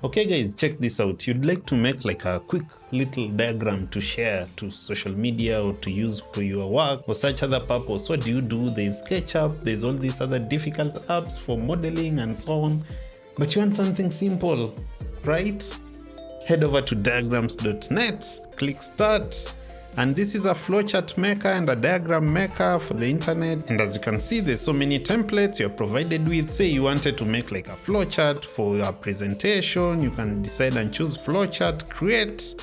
Okay guys, check this out. You'd like to make like a quick little diagram to share to social media or to use for your work or such other purpose. What do? There's SketchUp, there's all these other difficult apps for modeling and so on. But you want something simple, right? Head over to diagrams.net, click start. And this is a flowchart maker and a diagram maker for the internet. And as you can see, there's so many templates you're provided with. Say you wanted to make like a flowchart for your presentation, you can decide and choose flowchart, create.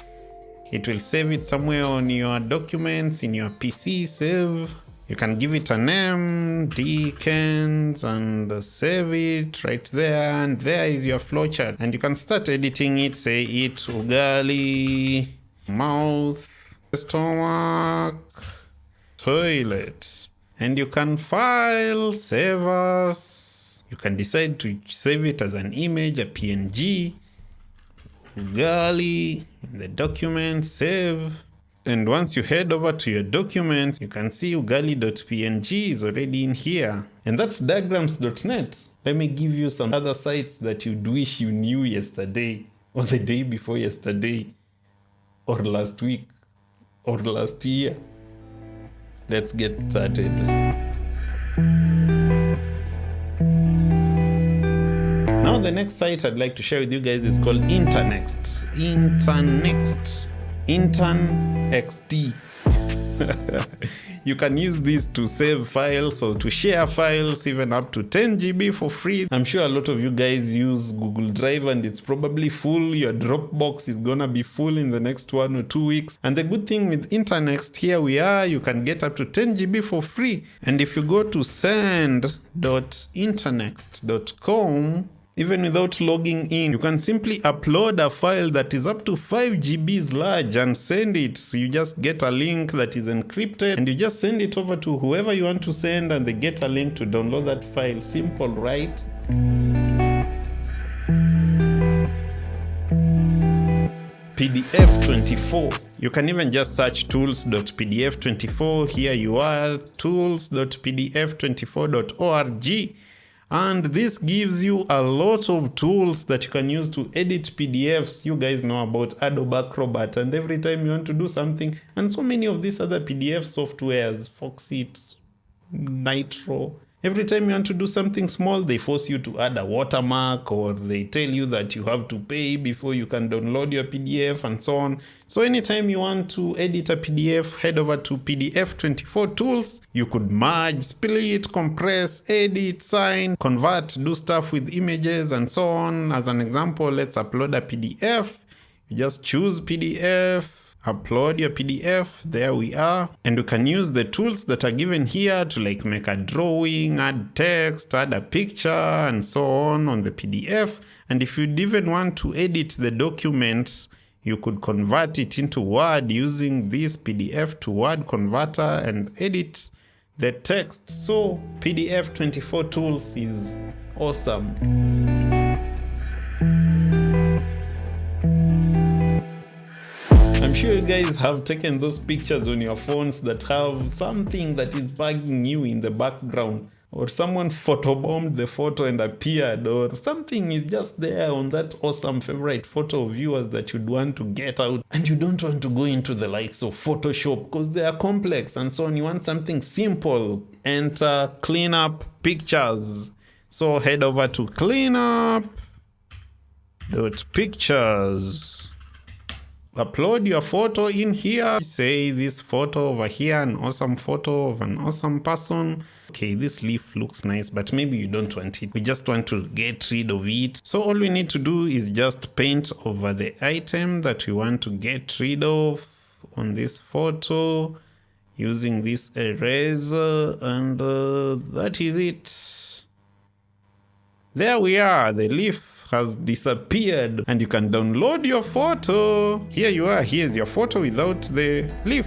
It will save it somewhere on your documents, in your PC, save. You can give it a name, Dickenns, and save it right there. And there is your flowchart. And you can start editing it, say it, ugali, mouth, stomach, toilet, and you can file, save as. You can decide to save it as an image, a PNG, ugali, in the document, save. And once you head over to your documents, you can see ugali.png is already in here. And that's diagrams.net. Let me give you some other sites that you'd wish you knew yesterday, or the day before yesterday, or last week, or last year. Let's get started. Now the next site I'd like to share with you guys is called Internext. InternXT. You can use this to save files or to share files, even up to 10 GB for free. I'm sure a lot of you guys use Google Drive and it's probably full. Your Dropbox is gonna be full in the next 1 or 2 weeks. And the good thing with Internext, here we are, you can get up to 10 GB for free. And if you go to send.internext.com, even without logging in, you can simply upload a file that is up to 5 GBs large and send it. So you just get a link that is encrypted and you just send it over to whoever you want to send and they get a link to download that file. Simple, right? PDF24. You can even just search tools.pdf24. Here you are, tools.pdf24.org. And this gives you a lot of tools that you can use to edit PDFs. You guys know about Adobe Acrobat, and every time you want to do something, and so many of these other PDF softwares, Foxit, Nitro, every time you want to do something small, they force you to add a watermark, or they tell you that you have to pay before you can download your PDF and so on. So anytime you want to edit a PDF, head over to PDF24 tools. You could merge, split, compress, edit, sign, convert, do stuff with images and so on. As an example, let's upload a PDF. You just choose PDF. Upload your PDF, there we are, and you can use the tools that are given here to like make a drawing, add text, add a picture and so on the PDF. And if you'd even want to edit the documents, you could convert it into Word using this PDF to Word converter and edit the text. So PDF24 tools is awesome. I'm sure you guys have taken those pictures on your phones that have something that is bugging you in the background, or someone photobombed the photo and appeared, or something is just there on that awesome favorite photo of yours that you'd want to get out, and you don't want to go into the likes of Photoshop because they are complex and so on. You want something simple. Enter cleanup.pictures. So head over to cleanup.pictures. Upload your photo in here. Say this photo over here, an awesome photo of an awesome person. Okay, this leaf looks nice, but maybe you don't want it. We just want to get rid of it. So all we need to do is just paint over the item that we want to get rid of on this photo using this eraser, and that is it. There we are. The leaf has disappeared and you can download your photo. Here you are. Here's your photo without the leaf.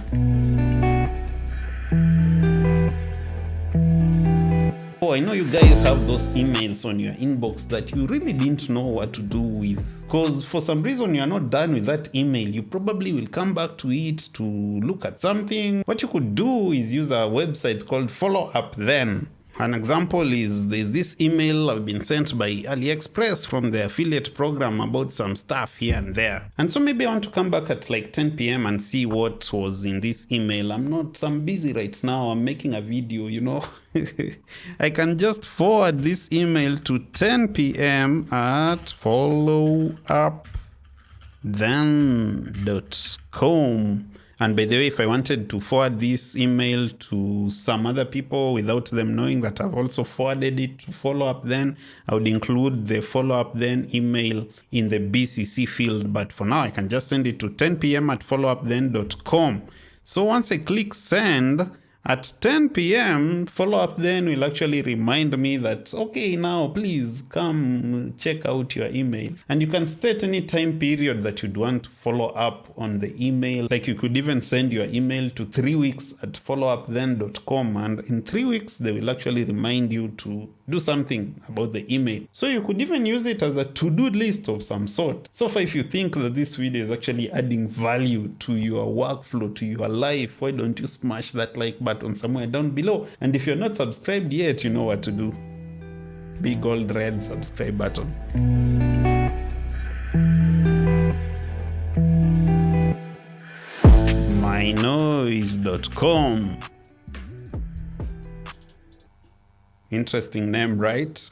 Oh, I know you guys have those emails on your inbox that you really didn't know what to do with, because for some reason you're not done with that email. You probably will come back to it to look at something. What you could do is use a website called Follow Up Then. An example is there's this email I've been sent by AliExpress from the affiliate program about some stuff here and there. And so maybe I want to come back at like 10 p.m. and see what was in this email. I'm busy right now. I'm making a video, you know. I can just forward this email to 10 p.m. at followupthen.com. And by the way, if I wanted to forward this email to some other people without them knowing that I've also forwarded it to Follow Up Then, I would include the Follow Up Then email in the BCC field. But for now, I can just send it to 10 p.m. at followupthen.com. So once I click send, at 10 p.m., Follow Up Then will actually remind me that, okay, now please come check out your email. And you can state any time period that you'd want to follow up on the email. Like you could even send your email to 3 weeks at followupthen.com. And in 3 weeks, they will actually remind you to do something about the email. So you could even use it as a to-do list of some sort. So far, if you think that this video is actually adding value to your workflow, to your life, why don't you smash that like button somewhere down below? And if you're not subscribed yet, you know what to do. Big old red subscribe button. mynoise.com. Interesting name, right?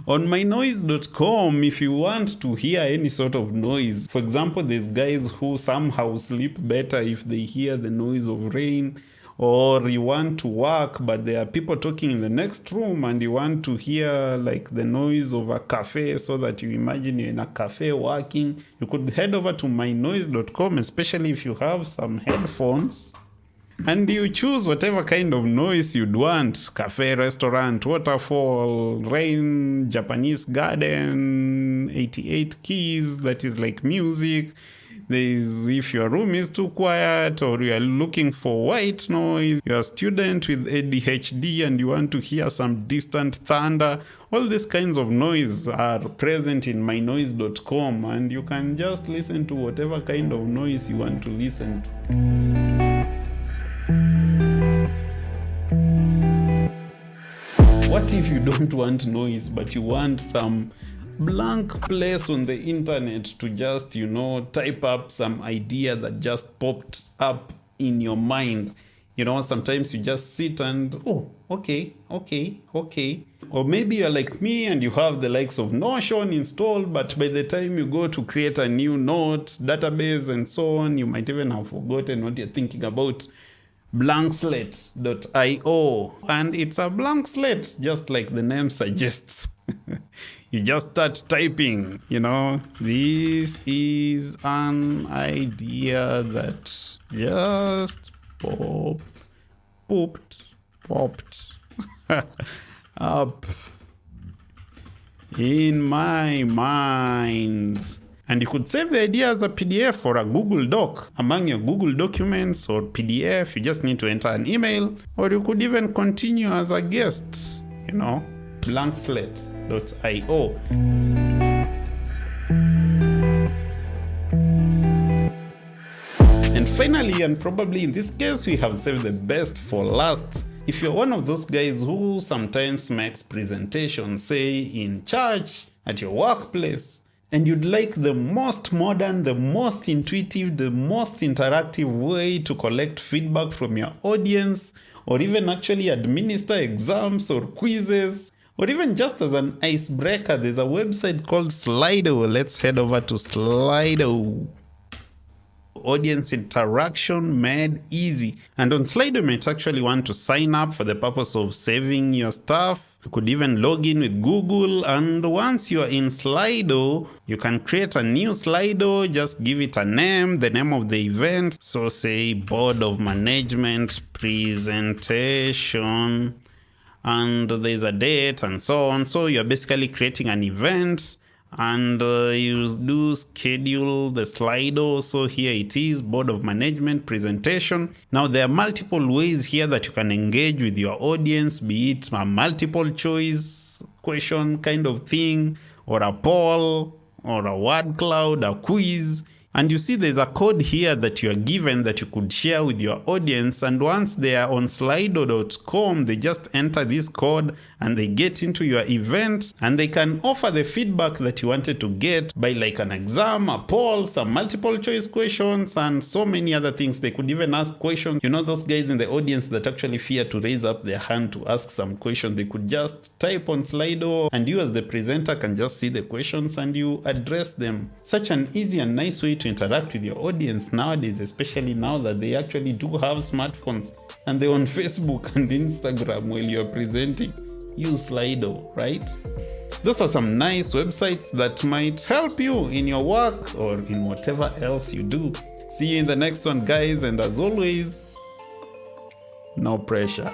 On mynoise.com, if you want to hear any sort of noise, for example, there's guys who somehow sleep better if they hear the noise of rain, or you want to work but there are people talking in the next room and you want to hear like the noise of a cafe so that you imagine you're in a cafe working, you could head over to mynoise.com, especially if you have some headphones. And you choose whatever kind of noise you'd want. Cafe, restaurant, waterfall, rain, Japanese garden, 88 keys, that is like music. There's if your room is too quiet or you are looking for white noise, you're a student with ADHD and you want to hear some distant thunder. All these kinds of noise are present in mynoise.com and you can just listen to whatever kind of noise you want to listen to. What if you don't want noise, but you want some blank place on the internet to just, type up some idea that just popped up in your mind? Sometimes you just sit and, okay. Or maybe you're like me and you have the likes of Notion installed, but by the time you go to create a new note, database and so on, you might even have forgotten what you're thinking about. blankslate.io, and it's a blank slate just like the name suggests. You just start typing, this is an idea that just popped up in my mind. And you could save the idea as a PDF or a Google Doc. Among your Google documents or PDF, you just need to enter an email, or you could even continue as a guest, blankslate.io. And finally, and probably in this case, we have saved the best for last. If you're one of those guys who sometimes makes presentations, say in church, at your workplace, and you'd like the most modern, the most intuitive, the most interactive way to collect feedback from your audience, or even actually administer exams or quizzes, or even just as an icebreaker, there's a website called Slido. Let's head over to Slido. Audience interaction made easy. And on Slido, you might actually want to sign up for the purpose of saving your stuff. You could even log in with Google, and once you are in Slido, you can create a new Slido, just give it a name, the name of the event. So say Board of Management Presentation, and there's a date and so on. So you're basically creating an event, and you do schedule the Slido. So here it is, Board of Management Presentation. Now there are multiple ways here that you can engage with your audience, be it a multiple choice question kind of thing, or a poll, or a word cloud, a quiz. And you see there's a code here that you are given that you could share with your audience, and once they are on slido.com, they just enter this code and they get into your event, and they can offer the feedback that you wanted to get by like an exam, a poll, some multiple choice questions, and so many other things. They could even ask questions. You know, those guys in the audience that actually fear to raise up their hand to ask some questions, they could just type on Slido and you as the presenter can just see the questions and you address them. Such an easy and nice way to interact with your audience nowadays, especially now that they actually do have smartphones and they're on Facebook and Instagram while you're presenting. Use Slido, right? Those are some nice websites that might help you in your work or in whatever else you do. See you in the next one, guys, and as always, no pressure.